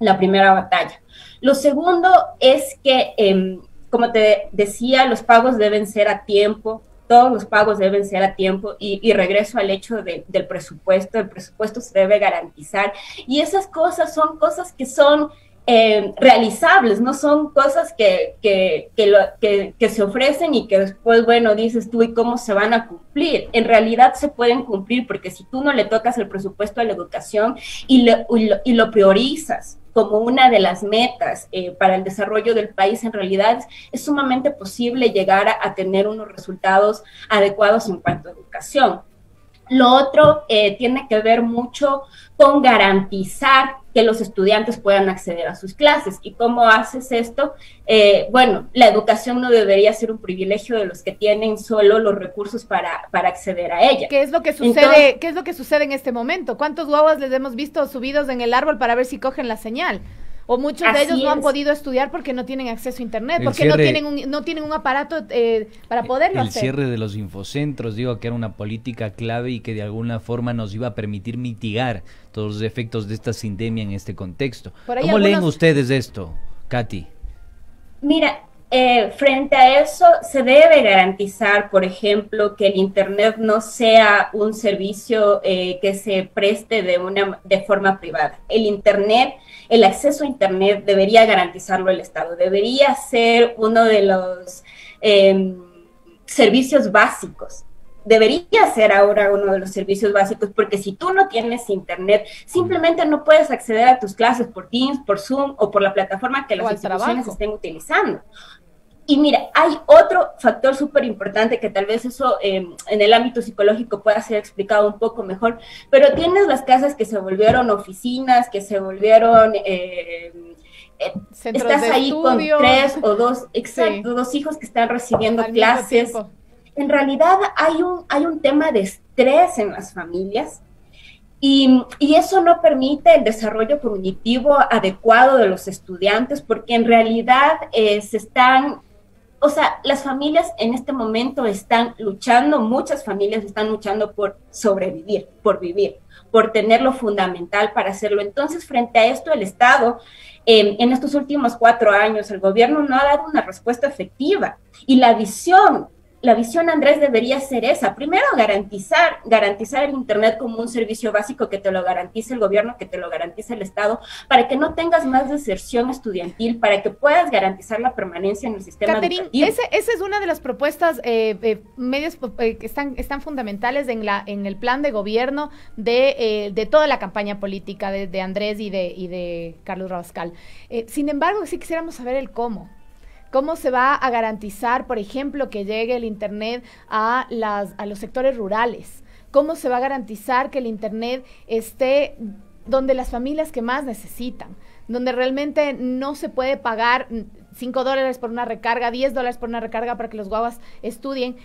batalla. Lo segundo es que, como te decía, los pagos deben ser a tiempo. Todos los pagos deben ser a tiempo y regreso al hecho del presupuesto. El presupuesto se debe garantizar y esas cosas son cosas que son realizables, no son cosas que se ofrecen y que después, bueno, dices tú, ¿y cómo se van a cumplir? En realidad se pueden cumplir porque si tú no le tocas el presupuesto a la educación y lo priorizas como una de las metas para el desarrollo del país, en realidad es sumamente posible llegar a tener unos resultados adecuados en cuanto a educación. Lo otro tiene que ver mucho con garantizar que los estudiantes puedan acceder a sus clases. ¿Y cómo haces esto? Bueno, la educación no debería ser un privilegio de los que tienen solo los recursos para acceder a ella. ¿Qué es lo que sucede? Entonces, ¿qué es lo que sucede en este momento? ¿Cuántos guaguas les hemos visto subidos en el árbol para ver si cogen la señal? O muchos de ellos no han podido estudiar porque no tienen acceso a internet, porque no tienen un aparato para poderlo hacer. El cierre de los infocentros, digo, que era una política clave y que de alguna forma nos iba a permitir mitigar todos los efectos de esta sindemia en este contexto. ¿Cómo leen ustedes esto, Katy? Mira, frente a eso se debe garantizar, por ejemplo, que el internet no sea un servicio que se preste de forma privada. El acceso a internet debería garantizarlo el Estado, debería ser uno de los servicios básicos. Debería ser ahora uno de los servicios básicos, porque si tú no tienes internet, simplemente no puedes acceder a tus clases por Teams, por Zoom o por la plataforma que las instituciones estén utilizando. Y mira, hay otro factor súper importante que tal vez eso en el ámbito psicológico pueda ser explicado un poco mejor, pero tienes las casas que se volvieron oficinas, que se volvieron... estás ahí con 3 o 2, exacto, 2 hijos que están recibiendo clases. En realidad hay un tema de estrés en las familias y eso no permite el desarrollo cognitivo adecuado de los estudiantes, porque en realidad se están o sea, las familias en este momento están luchando, muchas familias están luchando por sobrevivir, por vivir, por tener lo fundamental para hacerlo. Entonces, frente a esto, el Estado, en estos últimos 4 años, el gobierno no ha dado una respuesta efectiva. Y la visión, Andrés, debería ser esa. Primero, garantizar el Internet como un servicio básico, que te lo garantice el gobierno, que te lo garantice el Estado, para que no tengas más deserción estudiantil, para que puedas garantizar la permanencia en el sistema educativo. Esa es una de las propuestas medias que están fundamentales en el plan de gobierno de toda la campaña política de Andrés y de Carlos Rabascal. Sin embargo, sí quisiéramos saber el cómo. ¿Cómo se va a garantizar, por ejemplo, que llegue el Internet a los sectores rurales? ¿Cómo se va a garantizar que el Internet esté donde las familias que más necesitan? Donde realmente no se puede pagar $5 por una recarga, $10 por una recarga para que los guaguas estudien.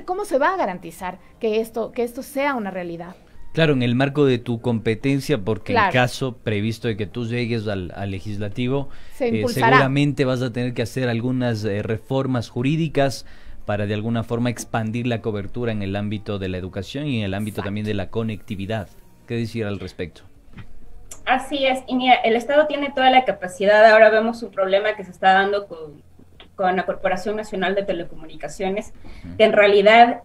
¿Cómo se va a garantizar que esto sea una realidad? Claro, en el marco de tu competencia, porque en caso previsto de que tú llegues al legislativo, seguramente vas a tener que hacer algunas reformas jurídicas para de alguna forma expandir la cobertura en el ámbito de la educación y en el ámbito también de la conectividad. ¿Qué decir al respecto? Así es, y mira, el Estado tiene toda la capacidad. Ahora vemos un problema que se está dando con la Corporación Nacional de Telecomunicaciones, que en realidad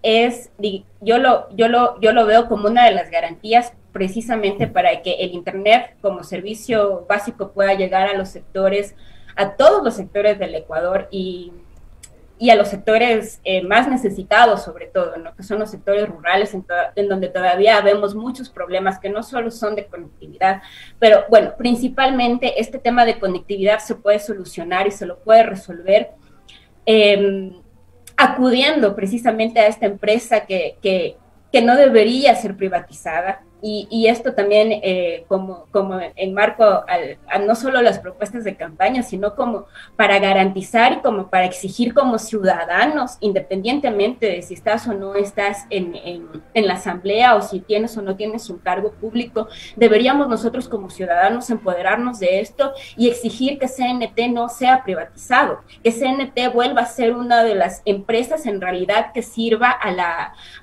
yo lo veo como una de las garantías precisamente para que el Internet como servicio básico pueda llegar a todos los sectores del Ecuador y a los sectores más necesitados, sobre todo, ¿no? Que son los sectores rurales, en donde todavía vemos muchos problemas que no solo son de conectividad, pero bueno, principalmente este tema de conectividad se puede solucionar y se lo puede resolver acudiendo precisamente a esta empresa que no debería ser privatizada. Y esto también como enmarco a no solo las propuestas de campaña, sino como para garantizar y como para exigir como ciudadanos, independientemente de si estás o no estás en la asamblea o si tienes o no tienes un cargo público, deberíamos nosotros como ciudadanos empoderarnos de esto y exigir que CNT no sea privatizado, que CNT vuelva a ser una de las empresas en realidad que sirva a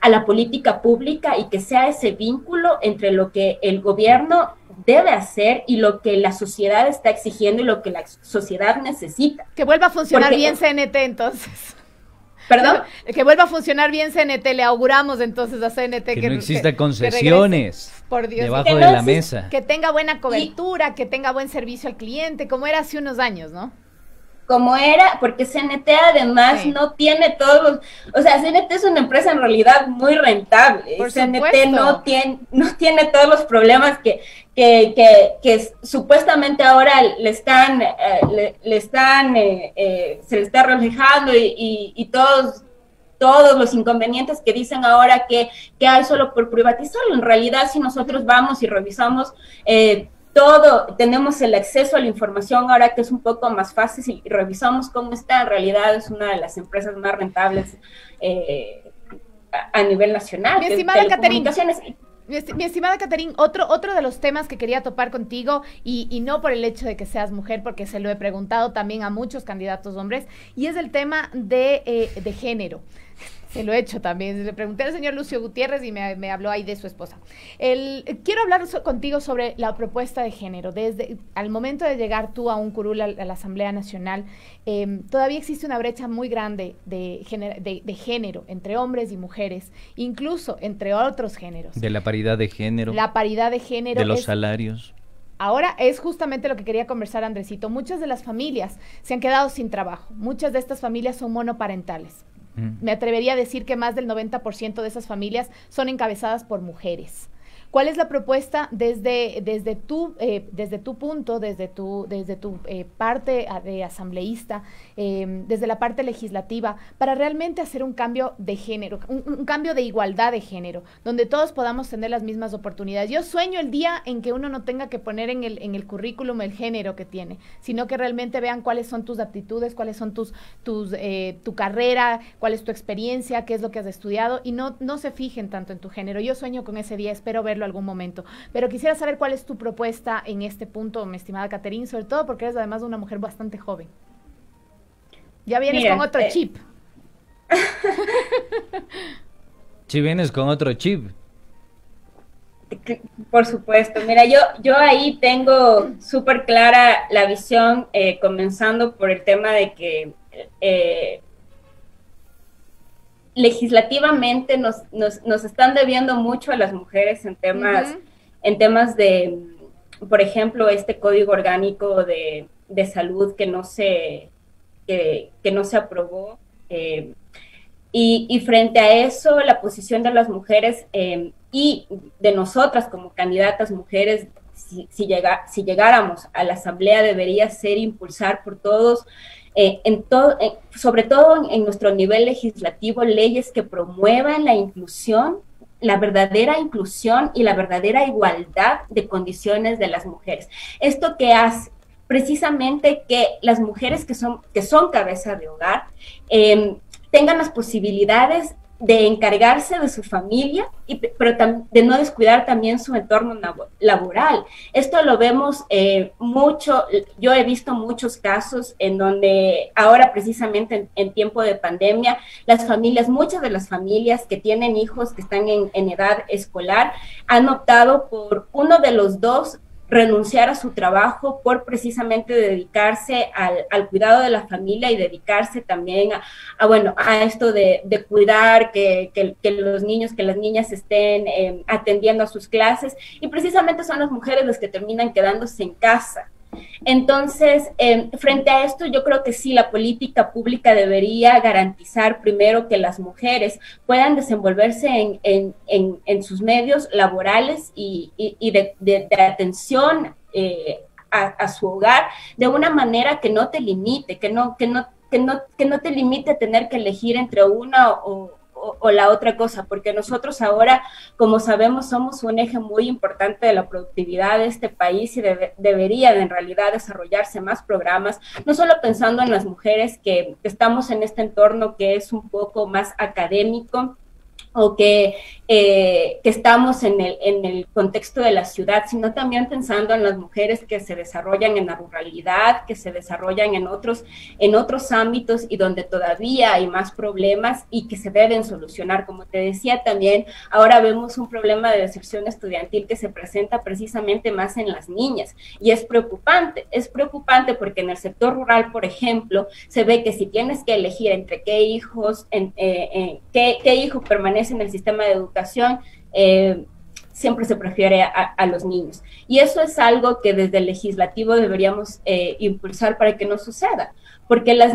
la política pública y que sea ese vínculo entre lo que el gobierno debe hacer y lo que la sociedad está exigiendo y lo que la sociedad necesita. Que vuelva a funcionar bien CNT entonces. ¿Perdón? Que vuelva a funcionar bien CNT, le auguramos entonces a CNT que no exista concesiones por Dios, debajo de la mesa. Que tenga buena cobertura, que tenga buen servicio al cliente, como era hace unos años, ¿no? Como era, porque CNT además no tiene todos o sea, CNT es una empresa en realidad muy rentable. CNT no tiene todos los problemas que supuestamente ahora se le está reflejando y todos los inconvenientes que dicen ahora que hay solo por privatizarlo. En realidad, si nosotros vamos y revisamos todo, tenemos el acceso a la información ahora que es un poco más fácil y revisamos cómo está, en realidad es una de las empresas más rentables a nivel nacional. Mi estimada Catherine, otro de los temas que quería topar contigo, y no por el hecho de que seas mujer, porque se lo he preguntado también a muchos candidatos hombres, y es el tema de género. Se lo he hecho también, le pregunté al señor Lucio Gutiérrez y me habló ahí de su esposa. Quiero hablar contigo sobre la propuesta de género. Desde al momento de llegar tú a un curul a la Asamblea Nacional, todavía existe una brecha muy grande de género entre hombres y mujeres, incluso entre otros géneros. De la paridad de género. La paridad de género. De los salarios. Ahora es justamente lo que quería conversar, Andresito. Muchas de las familias se han quedado sin trabajo. Muchas de estas familias son monoparentales. Me atrevería a decir que más del 90% de esas familias son encabezadas por mujeres. ¿Cuál es la propuesta desde tu punto, desde tu parte de asambleísta, desde la parte legislativa, para realmente hacer un cambio de género, un cambio de igualdad de género, donde todos podamos tener las mismas oportunidades? Yo sueño el día en que uno no tenga que poner en el currículum el género que tiene, sino que realmente vean cuáles son tus aptitudes, cuáles son tu carrera, cuál es tu experiencia, qué es lo que has estudiado, y no se fijen tanto en tu género. Yo sueño con ese día, espero verlo algún momento, pero quisiera saber cuál es tu propuesta en este punto, mi estimada Catherine, sobre todo porque eres además una mujer bastante joven. Ya vienes con otro chip. Si vienes con otro chip. Por supuesto, mira, yo ahí tengo súper clara la visión, comenzando por el tema de que legislativamente nos están debiendo mucho a las mujeres en temas de, por ejemplo, este código orgánico de salud que no se aprobó. Y frente a eso, la posición de las mujeres y de nosotras como candidatas mujeres, si llegáramos a la asamblea, debería ser impulsar por todos, sobre todo en nuestro nivel legislativo, leyes que promuevan la inclusión, la verdadera inclusión y la verdadera igualdad de condiciones de las mujeres. Esto que hace precisamente que las mujeres que son cabeza de hogar tengan las posibilidades de encargarse de su familia, pero de no descuidar también su entorno laboral. Esto lo vemos mucho, yo he visto muchos casos en donde ahora precisamente en tiempo de pandemia, muchas de las familias que tienen hijos que están en edad escolar han optado por uno de los dos renunciar a su trabajo por precisamente dedicarse al cuidado de la familia y dedicarse también a esto de cuidar que los niños, que las niñas estén atendiendo a sus clases, y precisamente son las mujeres las que terminan quedándose en casa. Entonces, frente a esto, yo creo que sí, la política pública debería garantizar primero que las mujeres puedan desenvolverse en sus medios laborales y de atención a su hogar de una manera que no te limite, que no te limite a tener que elegir entre una o la otra cosa, porque nosotros ahora, como sabemos, somos un eje muy importante de la productividad de este país y deberían en realidad desarrollarse más programas, no solo pensando en las mujeres que estamos en este entorno que es un poco más académico o que estamos en el contexto de la ciudad, sino también pensando en las mujeres que se desarrollan en la ruralidad, que se desarrollan en otros ámbitos y donde todavía hay más problemas y que se deben solucionar. Como te decía también, ahora vemos un problema de deserción estudiantil que se presenta precisamente más en las niñas, y es preocupante porque en el sector rural, por ejemplo, se ve que si tienes que elegir entre qué hijo permanece en el sistema de educación, siempre se prefiere a los niños. Y eso es algo que desde el legislativo deberíamos impulsar para que no suceda, porque las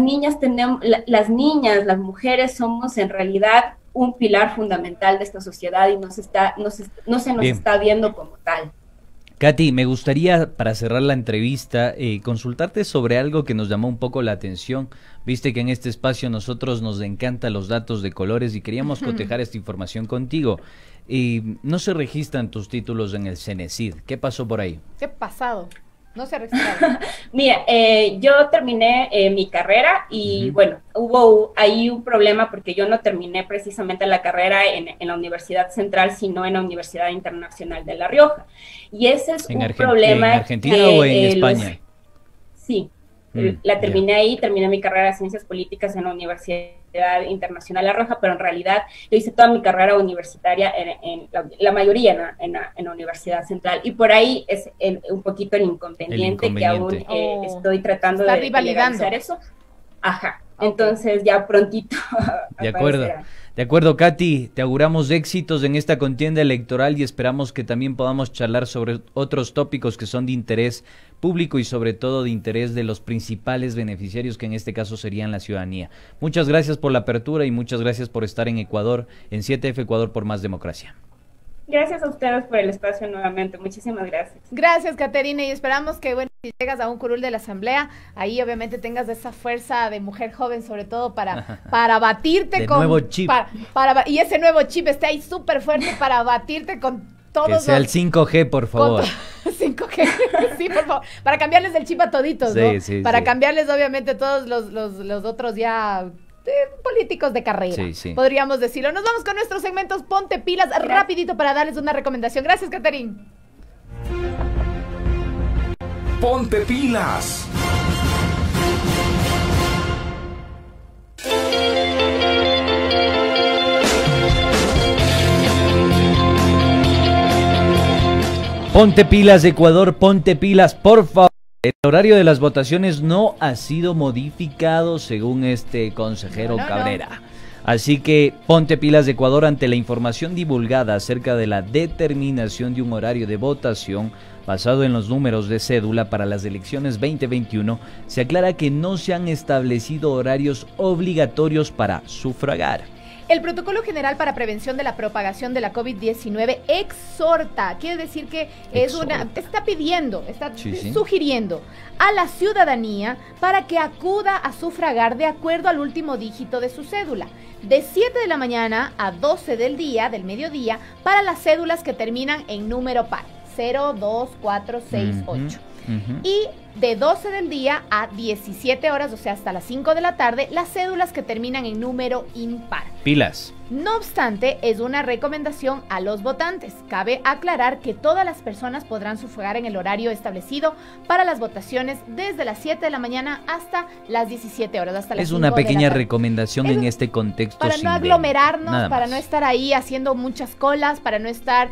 mujeres somos en realidad un pilar fundamental de esta sociedad y no se nos está viendo como tal. Katy, me gustaría, para cerrar la entrevista, consultarte sobre algo que nos llamó un poco la atención. Viste que en este espacio nosotros nos encantan los datos de colores y queríamos cotejar esta información contigo. No se registran tus títulos en el Cenecid. ¿Qué pasó por ahí? ¿Qué pasado? No se registraron. Mira, yo terminé mi carrera y bueno, hubo ahí un problema porque yo no terminé precisamente la carrera en la Universidad Central, sino en la Universidad Internacional de La Rioja. Y ese es un problema. ¿En Argentina o en España? Sí, la terminé ahí, terminé mi carrera de Ciencias Políticas en la Universidad Internacional de La Rioja, pero en realidad yo hice toda mi carrera universitaria en la mayoría en la Universidad Central, y por ahí es un poquito el inconveniente que aún estoy tratando de legalizar eso. Ajá, entonces ya prontito. De acuerdo. De acuerdo, Katy, te auguramos éxitos en esta contienda electoral y esperamos que también podamos charlar sobre otros tópicos que son de interés público y sobre todo de interés de los principales beneficiarios, que en este caso serían la ciudadanía. Muchas gracias por la apertura y muchas gracias por estar en Ecuador, en 7F Ecuador por Más Democracia. Gracias a ustedes por el espacio nuevamente, muchísimas gracias. Gracias, Caterina, y esperamos que, bueno, si llegas a un curul de la asamblea, ahí obviamente tengas esa fuerza de mujer joven, sobre todo para batirte de con... nuevo chip. Y ese nuevo chip esté ahí súper fuerte para batirte con todos que sea el 5G, por favor. 5G, sí, por favor. Para cambiarles el chip a toditos, ¿no? Sí, para cambiarles, obviamente, todos los otros ya... políticos de carrera, podríamos decirlo. Nos vamos con nuestros segmentos Ponte Pilas, rapidito para darles una recomendación. Gracias, Caterín. Ponte Pilas. Ponte pilas, Ecuador, ponte pilas, por favor. El horario de las votaciones no ha sido modificado según este consejero Cabrera. Así que ponte pilas, Ecuador, ante la información divulgada acerca de la determinación de un horario de votación basado en los números de cédula para las elecciones 2021, se aclara que no se han establecido horarios obligatorios para sufragar. El Protocolo General para Prevención de la Propagación de la COVID-19 exhorta, quiere decir que está pidiendo, sugiriendo a la ciudadanía para que acuda a sufragar de acuerdo al último dígito de su cédula, de 7 de la mañana a 12 del mediodía, para las cédulas que terminan en número par, 0, 2, 4, 6, 8. Y de 12 del día a 17 horas, o sea, hasta las 5 de la tarde, las cédulas que terminan en número impar. Pilas. No obstante, es una recomendación a los votantes. Cabe aclarar que todas las personas podrán sufragar en el horario establecido para las votaciones desde las 7 de la mañana hasta las 17 horas. Hasta las 5 una pequeña de la tarde. recomendación en este contexto. Para no aglomerarnos, para no estar ahí haciendo muchas colas, para no estar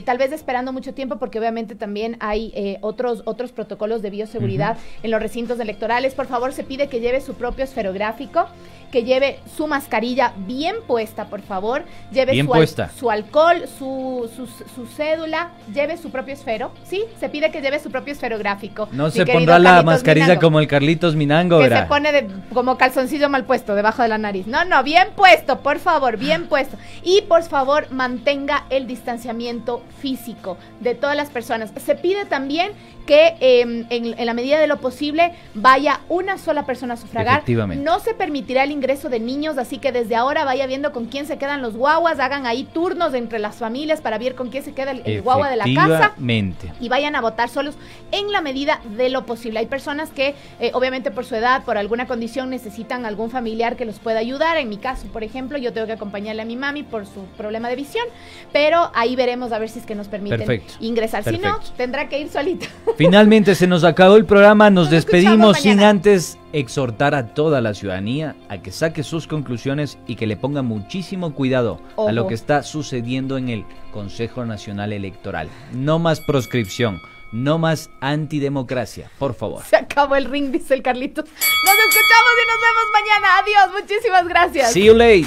tal vez esperando mucho tiempo, porque obviamente también hay otros protocolos de bioseguridad en los recintos electorales. Por favor, se pide que lleve su propio esferográfico, que lleve su mascarilla bien puesta, por favor, lleve su alcohol, su cédula, lleve su propio esfero, ¿sí? Se pide que lleve su propio esferográfico. No se pondrá la mascarilla Minango, como el Carlitos Minango, que se pone como calzoncillo mal puesto debajo de la nariz. No, bien puesto, por favor, bien puesto. Y por favor, mantenga el distanciamiento físico de todas las personas. Se pide también que en la medida de lo posible vaya una sola persona a sufragar. No se permitirá el ingreso de niños, así que desde ahora vaya viendo con quién se quedan los guaguas, hagan ahí turnos entre las familias para ver con quién se queda el guagua de la casa y vayan a votar solos en la medida de lo posible. Hay personas que obviamente por su edad, por alguna condición, necesitan algún familiar que los pueda ayudar. En mi caso, por ejemplo, yo tengo que acompañarle a mi mami por su problema de visión, pero ahí veremos a ver si es que nos permiten ingresar. Si no, tendrá que ir solita. Finalmente se nos acabó el programa, nos despedimos sin antes exhortar a toda la ciudadanía a que saque sus conclusiones y que le ponga muchísimo cuidado a lo que está sucediendo en el Consejo Nacional Electoral. No más proscripción, no más antidemocracia, por favor. Se acabó el ring, dice el Carlitos. Nos escuchamos y nos vemos mañana. Adiós, muchísimas gracias. See you late.